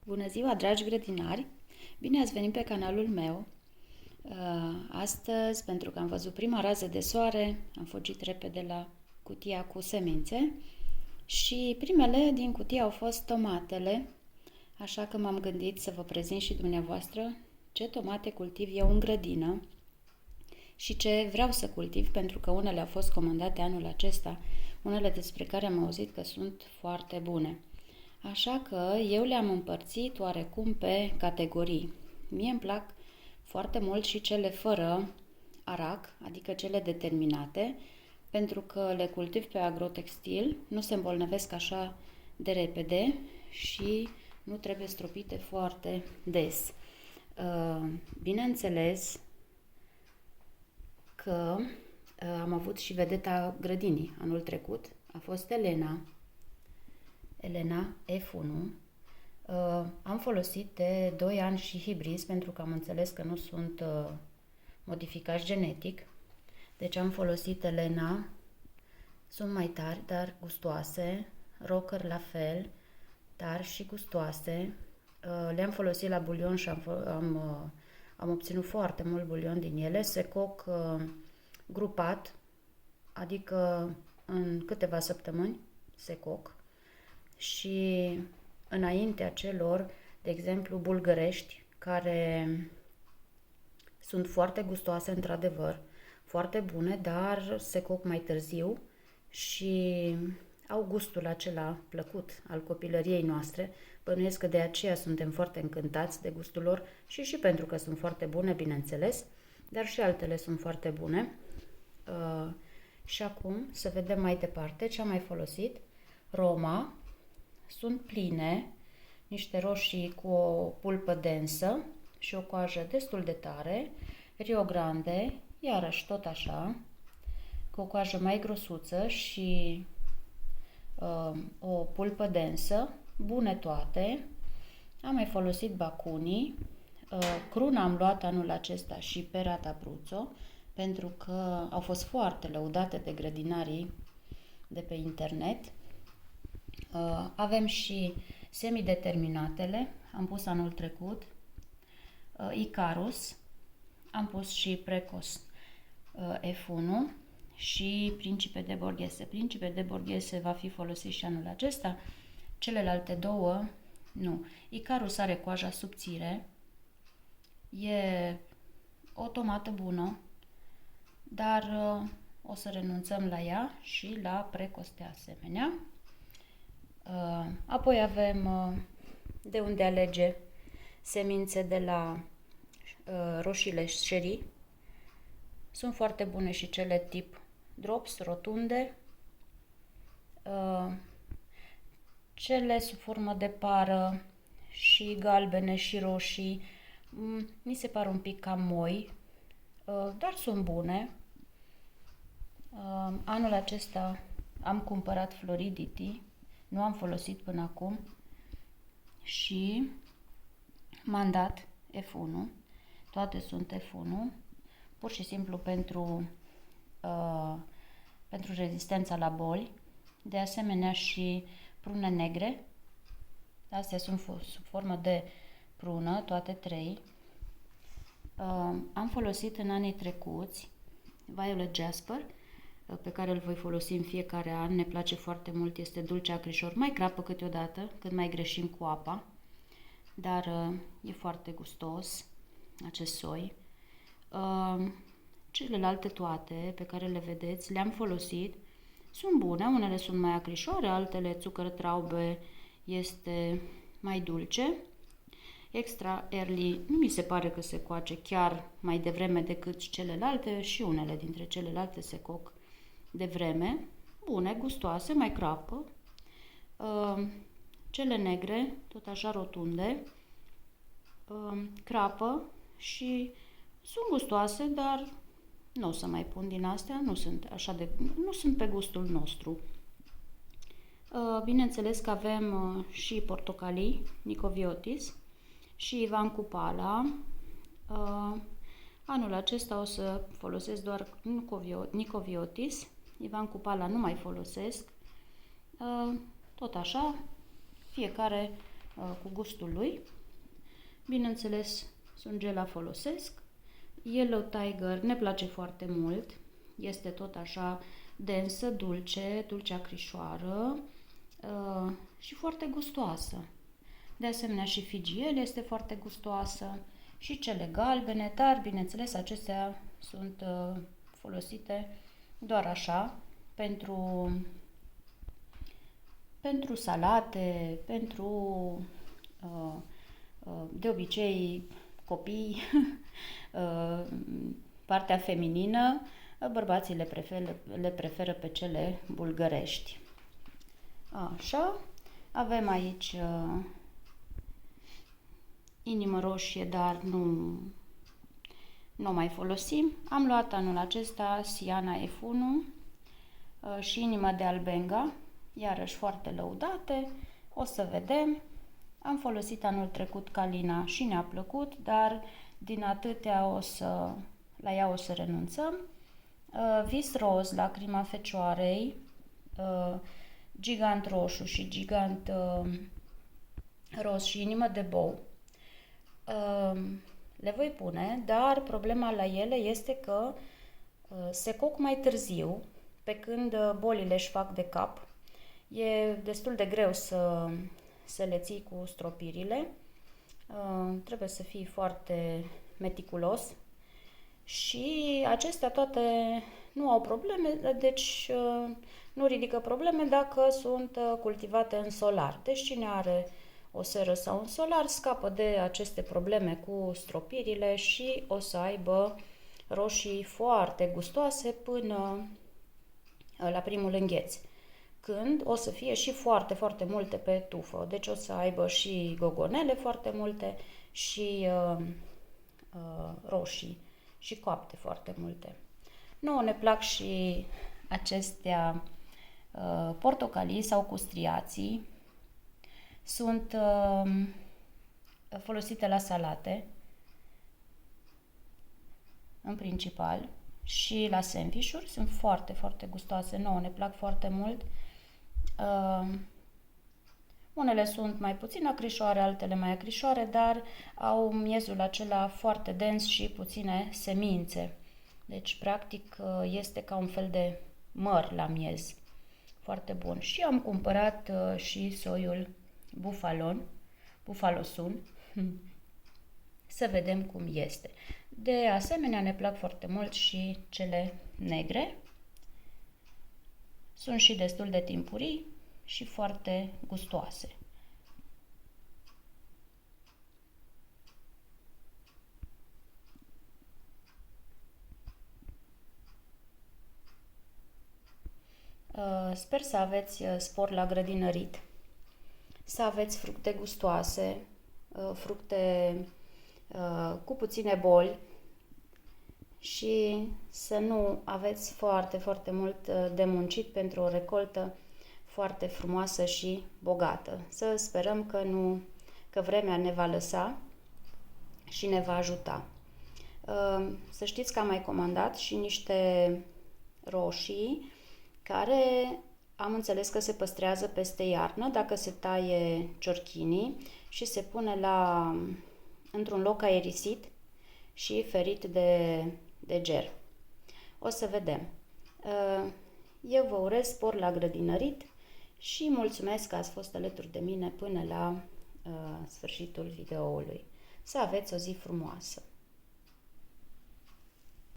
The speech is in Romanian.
Bună ziua, dragi grădinari! Bine ați venit pe canalul meu. Astăzi, pentru că am văzut prima rază de soare, am fugit repede la cutia cu semințe și primele din cutie au fost tomatele, așa că m-am gândit să vă prezint și dumneavoastră ce tomate cultiv eu în grădină și ce vreau să cultiv, pentru că unele au fost comandate anul acesta, unele despre care am auzit că sunt foarte bune. Așa că eu le-am împărțit oarecum pe categorii. Mie îmi plac foarte mult și cele fără arac, adică cele determinate, pentru că le cultiv pe agrotextil, nu se îmbolnăvesc așa de repede și nu trebuie stropite foarte des. Bineînțeles că am avut și vedeta grădinii anul trecut, a fost Elena F1. Am folosit de 2 ani și hibrizi, pentru că am înțeles că nu sunt modificați genetic. Deci am folosit Elena, sunt mai tari, dar gustoase, Rocker la fel, tari și gustoase. Le-am folosit la bulion și am obținut foarte mult bulion din ele. Se coc grupat, adică în câteva săptămâni se coc. Și înaintea celor, de exemplu, bulgărești, care sunt foarte gustoase, într-adevăr, foarte bune, dar se coc mai târziu și au gustul acela plăcut al copilăriei noastre. Bănuiesc că de aceea suntem foarte încântați de gustul lor și pentru că sunt foarte bune, bineînțeles, dar și altele sunt foarte bune. Și acum să vedem mai departe ce am mai folosit. Roma. Sunt pline, niște roșii cu o pulpă densă și o coajă destul de tare. Rio Grande, iarăși tot așa, cu o coajă mai grosuță și o pulpă densă, bune toate. Am mai folosit Bacuni. Cruna am luat anul acesta și Perata Pruzzo, pentru că au fost foarte lăudate de grădinarii de pe internet. Avem și semideterminatele, am pus anul trecut, Icarus, am pus și Precos F1 și Principe de Borghese. Principe de Borghese va fi folosit și anul acesta, celelalte două nu. Icarus are coaja subțire, e o tomată bună, dar o să renunțăm la ea și la Precos de asemenea. Apoi avem de unde alege semințe de la roșiile sherry. Sunt foarte bune și cele tip drops, rotunde. Cele sub formă de pară și galbene și roșii mi se par un pic cam moi, dar sunt bune. Anul acesta am cumpărat Floridity, nu am folosit până acum și m-am dat F1. Toate sunt F1, pur și simplu pentru rezistența la boli. De asemenea și prune negre. Astea sunt sub formă de prună, toate 3. Am folosit în anii trecuți Violet Jasper, pe care îl voi folosi în fiecare an. Ne place foarte mult, este dulce acrișor, mai crapă câteodată când mai greșim cu apa, dar e foarte gustos acest soi. Celelalte toate pe care le vedeți le-am folosit, sunt bune, unele sunt mai acrișoare, altele țucăr traube este mai dulce. Extra Early nu mi se pare că se coace chiar mai devreme decât celelalte și unele dintre celelalte se coc de vreme, bune, gustoase, mai crapă. Cele negre, tot așa rotunde, crapă și sunt gustoase, dar nu o să mai pun din astea, nu sunt pe gustul nostru. Bineînțeles că avem și portocalii, Nicoviotis și Ivan Cupala. Anul acesta o să folosesc doar Nicoviotis, Ivan Cupala nu mai folosesc. Tot așa, fiecare cu gustul lui. Bineînțeles, sungela folosesc. Yellow Tiger ne place foarte mult. Este tot așa densă, dulce acrișoară și foarte gustoasă. De asemenea și Figiel este foarte gustoasă și cele galbene, dar bineînțeles acestea sunt folosite doar așa pentru salate, de obicei copii, partea feminină, bărbații le preferă pe cele bulgărești. Așa, avem aici inimă roșie, dar nu o mai folosim. Am luat anul acesta Siana F1 și inima de albenga, iarăși foarte lăudate. O să vedem. Am folosit anul trecut Calina și ne-a plăcut, dar din atâtea la ea o să renunțăm. Vis roz, lacrima fecioarei, gigant roșu și gigant roz și inimă de bou. Le voi pune, dar problema la ele este că se coc mai târziu, pe când bolile își fac de cap. E destul de greu să le ții cu stropirile. Trebuie să fii foarte meticulos și acestea toate nu au probleme, deci nu ridică probleme dacă sunt cultivate în solar. Deci cine are o seră sau un solar scapă de aceste probleme cu stropirile și o să aibă roșii foarte gustoase până la primul îngheț, când o să fie și foarte, foarte multe pe tufă. Deci o să aibă și gogonele foarte multe și roșii și coapte foarte multe. Nouă ne plac și acestea portocalii sau cu striații. Sunt folosite la salate, în principal, și la sandvișuri. Sunt foarte, foarte gustoase. Nouă ne plac foarte mult. Unele sunt mai puțin acrișoare, altele mai acrișoare, dar au miezul acela foarte dens și puține semințe. Deci, practic, este ca un fel de măr la miez. Foarte bun. Și am cumpărat și soiul Buffalosun. Să vedem cum este. De asemenea, ne plac foarte mult și cele negre. Sunt și destul de timpurii și foarte gustoase. Sper să aveți spor la grădinărit, să aveți fructe gustoase, fructe cu puține boli și să nu aveți foarte, foarte mult de muncit pentru o recoltă foarte frumoasă și bogată. Să sperăm că vremea ne va lăsa și ne va ajuta. Să știți că am mai comandat și niște roșii care am înțeles că se păstrează peste iarnă dacă se taie ciorchinii și se pune într-un loc aerisit și ferit de ger. O să vedem. Eu vă urez spor la grădinărit și mulțumesc că ați fost alături de mine până la sfârșitul videoului. Să aveți o zi frumoasă!